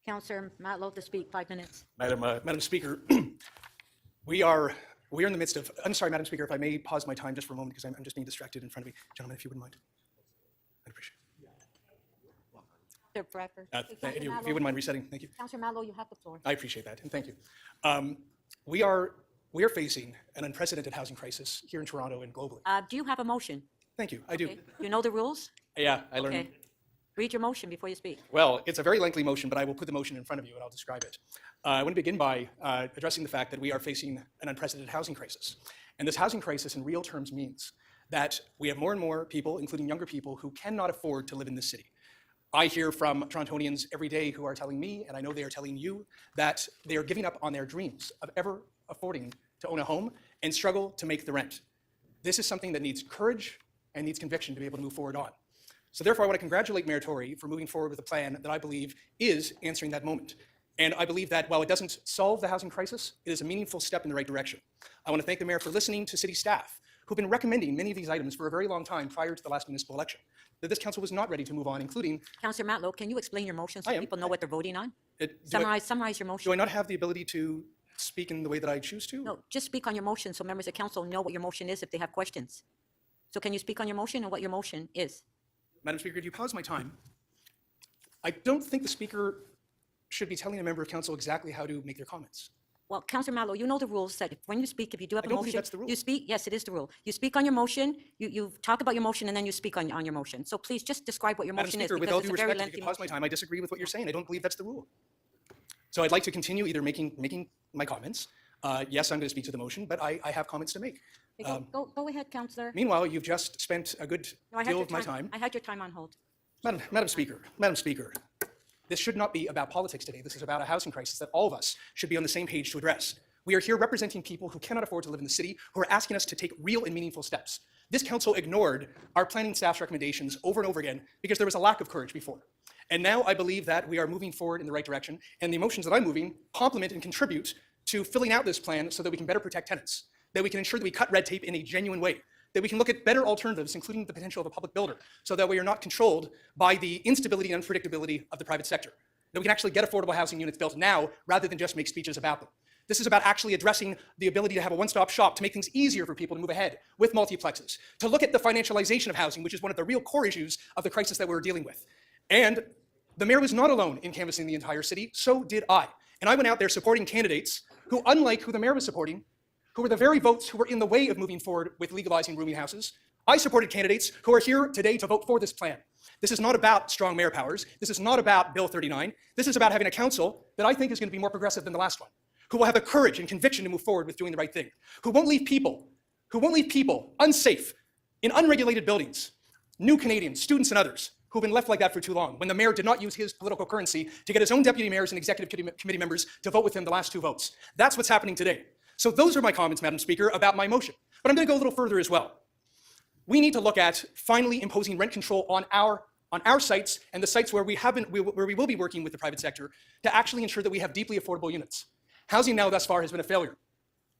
Councillor Matlow to speak, 5 minutes. Madam Speaker, we are in the midst of, I'm sorry, Madam Speaker, if I may pause my time just for a moment because I'm just being distracted in front of me. Gentlemen, if you wouldn't mind. I'd appreciate Councillor Bradford. it. If you wouldn't mind resetting, thank you. Councillor Matlow, you have the floor. I appreciate that, and thank you. We are facing an unprecedented housing crisis here in Toronto and globally. Do you have a motion? Thank you, I do. Okay. You know the rules? Yeah, I learned. Okay. Read your motion before you speak. Well, it's a very lengthy motion, but I will put the motion in front of you and I'll describe it. I want to begin by addressing the fact that we are facing an unprecedented housing crisis. And this housing crisis in real terms means that we have more and more people, including younger people, who cannot afford to live in this city. I hear from Torontonians every day who are telling me, and I know they are telling you, that they are giving up on their dreams of ever affording to own a home and struggle to make the rent. This is something that needs courage and needs conviction to be able to move forward on. So therefore, I want to congratulate Mayor Tory for moving forward with a plan that I believe is answering that moment. And I believe that while it doesn't solve the housing crisis, it is a meaningful step in the right direction. I want to thank the Mayor for listening to city staff, who've been recommending many of these items for a very long time prior to the last municipal election, that this council was not ready to move on, including— Councillor Matlow, can you explain your motion so people know what they're voting on? Summarize your motion. Do I not have the ability to speak in the way that I choose to? No, just speak on your motion so members of council know what your motion is if they have questions. So can you speak on your motion and what your motion is? Madam Speaker, do you pause my time? I don't think the Speaker should be telling a member of council exactly how to make their comments. Well, Councillor Matlow, you know the rules that when you speak, if you do have a I don't motion, believe that's the rule. you speak. Yes, it is the rule. You speak on your motion, you talk about your motion, and then you speak on your motion. So please just describe what your Madam motion Speaker, is, with all because due it's a very respect, if you lengthy could pause my motion. time, I disagree with what you're saying. I don't believe that's the rule. So I'd like to continue either making my comments. Yes, I'm going to speak to the motion, but I have comments to make. Okay, go ahead, Councillor. Meanwhile, you've just spent a good deal of my time. I had your time on hold. Madam Speaker, this should not be about politics today. This is about a housing crisis that all of us should be on the same page to address. We are here representing people who cannot afford to live in the city, who are asking us to take real and meaningful steps. This council ignored our planning staff's recommendations over and over again because there was a lack of courage before. And now I believe that we are moving forward in the right direction, and the motions that I'm moving complement and contribute to filling out this plan so that we can better protect tenants, that we can ensure that we cut red tape in a genuine way, that we can look at better alternatives, including the potential of a public builder, so that we are not controlled by the instability and unpredictability of the private sector, that we can actually get affordable housing units built now rather than just make speeches about them. This is about actually addressing the ability to have a one-stop shop, to make things easier for people to move ahead with multiplexes, to look at the financialization of housing, which is one of the real core issues of the crisis that we're dealing with. And the mayor was not alone in canvassing the entire city, so did I. And I went out there supporting candidates who, unlike who the mayor was supporting, who were the very votes who were in the way of moving forward with legalizing rooming houses, I supported candidates who are here today to vote for this plan. This is not about strong mayor powers. This is not about Bill 39. This is about having a council that I think is going to be more progressive than the last one, who will have the courage and conviction to move forward with doing the right thing, who won't leave people unsafe in unregulated buildings, new Canadians, students and others, who've been left like that for too long, when the mayor did not use his political currency to get his own deputy mayors and executive committee members to vote with him the last 2 votes. That's what's happening today. So those are my comments, Madam Speaker, about my motion. But I'm going to go a little further as well. We need to look at finally imposing rent control on our sites and the sites where we will be working with the private sector to actually ensure that we have deeply affordable units. Housing now thus far has been a failure.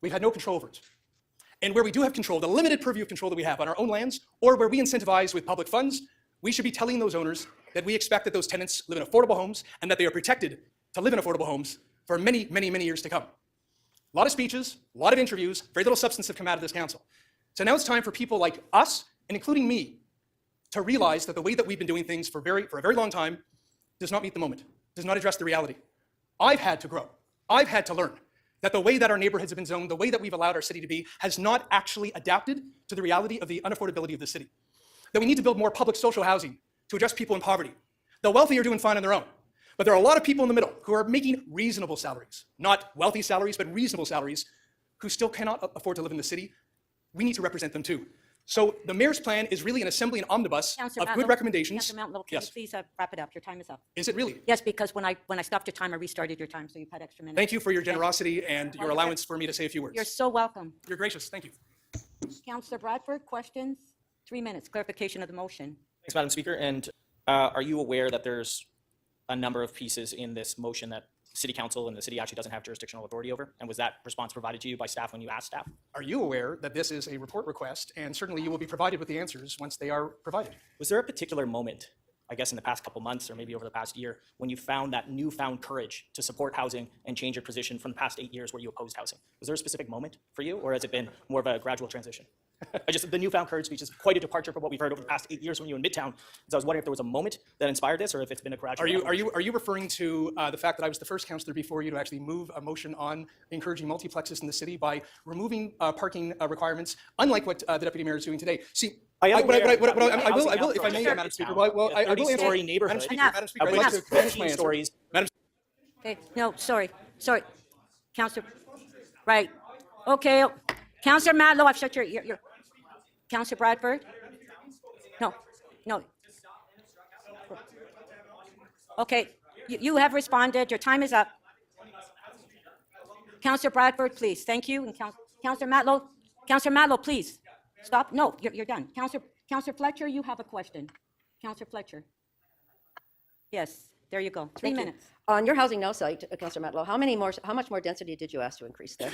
We've had no control over it. And where we do have control, the limited purview of control that we have on our own lands, or where we incentivize with public funds, we should be telling those owners that we expect that those tenants live in affordable homes and that they are protected to live in affordable homes for many, many, many years to come. A lot of speeches, a lot of interviews, very little substance have come out of this council. So now it's time for people like us, and including me, to realize that the way that we've been doing things for a very long time does not meet the moment, does not address the reality. I've had to grow. I've had to learn that the way that our neighborhoods have been zoned, the way that we've allowed our city to be, has not actually adapted to the reality of the unaffordability of the city. That we need to build more public social housing to address people in poverty. The wealthy are doing fine on their own, but there are a lot of people in the middle who are making reasonable salaries, not wealthy salaries, but reasonable salaries, who still cannot afford to live in the city. We need to represent them too. So the mayor's plan is really an assembly and omnibus of good recommendations. Councillor Matlow, can you please wrap it up? Your time is up. Is it really? Yes, because when I stopped your time, I restarted your time, so you've had extra minutes. Thank you for your generosity and your allowance for me to say a few words. You're so welcome. You're gracious. Thank you. Councillor Bradford, questions? 3 minutes, clarification of the motion. Thanks, Madam Speaker. And are you aware that there's a number of pieces in this motion that City Council and the city actually doesn't have jurisdictional authority over? And was that response provided to you by staff when you asked staff? Are you aware that this is a report request, and certainly you will be provided with the answers once they are provided? Was there a particular moment I guess in the past couple months or maybe over the past year, when you found that newfound courage to support housing and change your position from the past 8 years where you opposed housing? Was there a specific moment for you, or has it been more of a gradual transition? The newfound courage speech is quite a departure from what we've heard over the past 8 years when you were in Midtown. So I was wondering if there was a moment that inspired this, or if it's been a gradual. Are you referring to the fact that I was the first councillor before you to actually move a motion on encouraging multiplexes in the city by removing parking requirements, unlike what the deputy mayor is doing today? See, I will, if I may, Madam Speaker. Well, I will answer. Madam Speaker, Madam Speaker, I'd like to finish my answer. Madam. Okay, no, sorry, Councillor, right, okay, Councillor Matlow, I've shut your, Councillor Bradford? No. Okay, you have responded, your time is up. Councillor Bradford, please, thank you, and Councillor Matlow, please, stop, no, you're done. Councillor Fletcher, you have a question. Councillor Fletcher. Yes, there you go, 3 minutes. On your Housing Now site, Councillor Matlow, how much more density did you ask to increase there?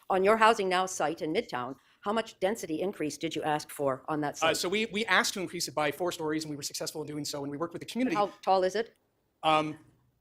On your Housing Now site in Midtown, how much density increase did you ask for on that site? So we asked to increase it by 4 stories, and we were successful in doing so, and we worked with the community. How tall is it?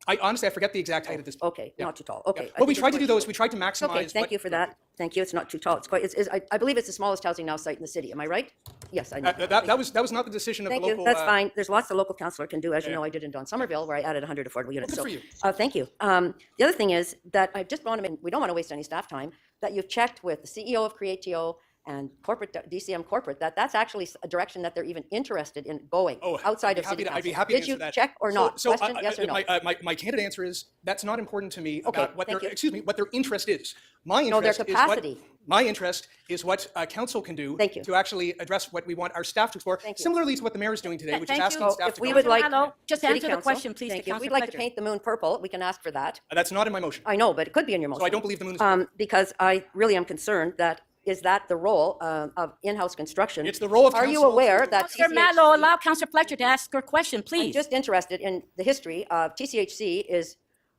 I honestly forget the exact height at this point. Okay, not too tall. Okay. What we tried to do, though, is we tried to maximize. Okay, thank you for that. Thank you. It's not too tall. It's quite. I believe it's the smallest Housing Now site in the city. Am I right? Yes, I know. That was not the decision of the Thank local. you. That's fine. There's lots the local councillor can do. As you know, I did in Don Somerville, where I added 100 affordable units. Good for you. Thank you. The other thing is that I just want to. We don't want to waste any staff time. That you've checked with the CEO of Creatio and corporate DCM corporate that's actually a direction that they're even interested in going outside of city council. I'd be happy to answer that. Did you check or not? So Question, yes or no? My candid answer is that's not important to me about what their what their interest is. My interest their capacity. My interest is what council can do to actually address what we want our staff to explore. Similarly to what the mayor is doing today, which is asking staff if to we go. would like just answer the question, please. Thank you. If we'd like to paint the moon purple, we can ask for that. That's not in my motion. I know, but it could be in your motion. So I don't believe the moon is purple. Because I really am concerned that is that the role of in-house construction? It's the role of Are you council aware that Councillor Matlow, allow Councillor Fletcher to ask her question, please. I'm just interested in the history of TCHC is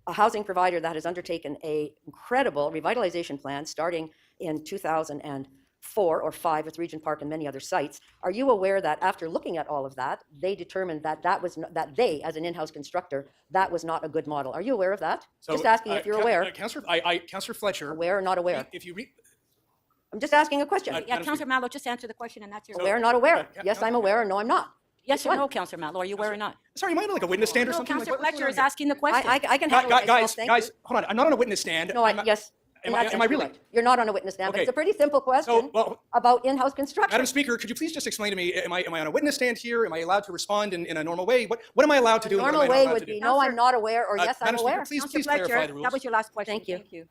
a housing provider that has undertaken a incredible revitalization plan starting in 2004 or 5 with Regent Park and many other sites. Are you aware that after looking at all of that, they determined that that they, as an in-house constructor, that was not a good model? Are you aware of that? Just asking if you're aware. Councillor Fletcher. Aware or not aware? If you read. I'm just asking a question. Yeah, Councillor Matlow, just answer the question, and that's your. Aware or not aware? Yes, I'm aware, or no, I'm not. Yes or no, Councillor Matlow, are you aware or not? Sorry, am I on like a witness stand or No, something? Councillor Like, what's Fletcher is going on asking the question. I can handle it myself, thank guys, you. hold on. I'm not on a witness stand. No, yes. Am I really? Correct. You're not on a witness stand, but Okay. it's a pretty simple question about in-house construction. Madam Speaker, could you please just explain to me, am I on a witness stand here? Am I allowed to respond in a normal way? What am I allowed to do? The normal way would be, no, I'm not aware, or yes, I'm Madam Speaker, aware. please Councillor clarify Fletcher, the rules. that was your last question. Thank you. Thank you.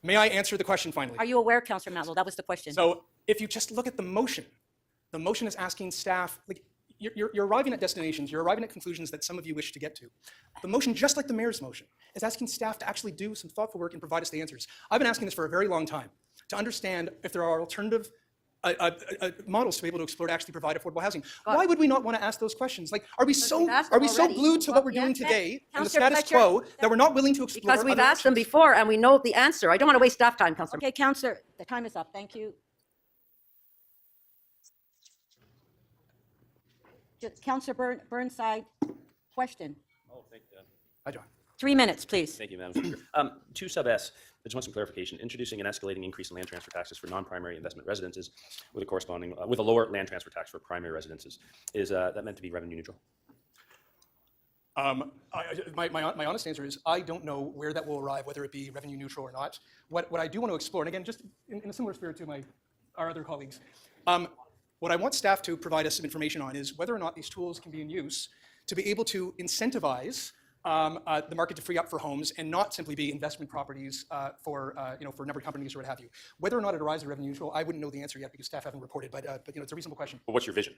May I answer the question finally? Are you aware, Councillor Matlow? That was the question. So if you just look at the motion is asking staff, like, you're arriving at destinations, you're arriving at conclusions that some of you wish to get to. The motion, just like the mayor's motion, is asking staff to actually do some thoughtful work and provide us the answers. I've been asking this for a very long time, to understand if there are alternative models to be able to explore to actually provide affordable housing. Why would we not want to ask those questions? Like, are we so glued to what we're doing today and the status quo that we're not willing to explore? Because we've other asked them options? before and we know the answer. I don't want to waste staff time, Councillor. Okay, Councillor, the time is up. Thank you. Just Councillor Burnside, question. Oh, thank you. Hi, John. 3 minutes, please. Thank you, Madam Speaker. 2 sub S, I just want some clarification. Introducing an escalating increase in land transfer taxes for non-primary investment residences with a corresponding, with a lower land transfer tax for primary residences. Is that meant to be revenue neutral? My honest answer is I don't know where that will arrive, whether it be revenue neutral or not. What I do want to explore, and again, just in a similar spirit to our other colleagues, what I want staff to provide us some information on is whether or not these tools can be in use to be able to incentivize the market to free up for homes and not simply be investment properties for a number of companies or what have you. Whether or not it arrives at revenue neutral, I wouldn't know the answer yet because staff haven't reported, but it's a reasonable question. But what's your vision?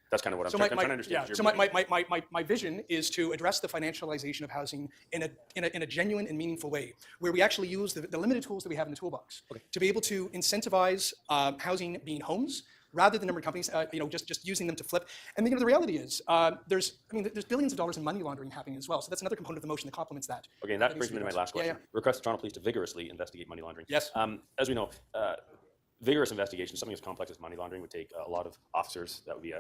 That's kind of what I'm trying to understand. Yeah, so my vision is to address the financialization of housing in a genuine and meaningful way, where we actually use the limited tools that we have in the toolbox to be able to incentivize housing being homes, rather than number of companies, just using them to flip. And the reality is, there's billions of dollars in money laundering happening as well. So that's another component of the motion that complements that. Okay, and that brings me to my last question. Yeah. Request the Toronto Police to vigorously investigate money laundering. Yes. As we know, vigorous investigation, something as complex as money laundering would take a lot of officers. That would be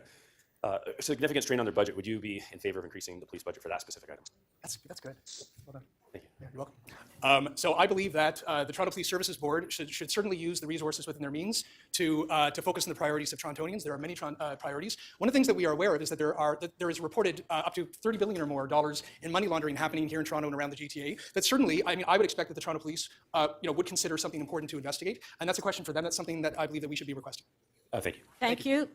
a significant strain on their budget, would you be in favor of increasing the police budget for that specific item? That's good. Well done. Thank you. Yeah, you're welcome. So I believe that the Toronto Police Services Board should certainly use the resources within their means to focus on the priorities of Torontonians. There are many priorities. One of the things that we are aware of is that there is reported up to $30 billion or more in money laundering happening here in Toronto and around the GTA. That certainly, I mean, I would expect that the Toronto Police, would consider something important to investigate, and that's a question for them. That's something that I believe that we should be requesting. Thank you. Thank you.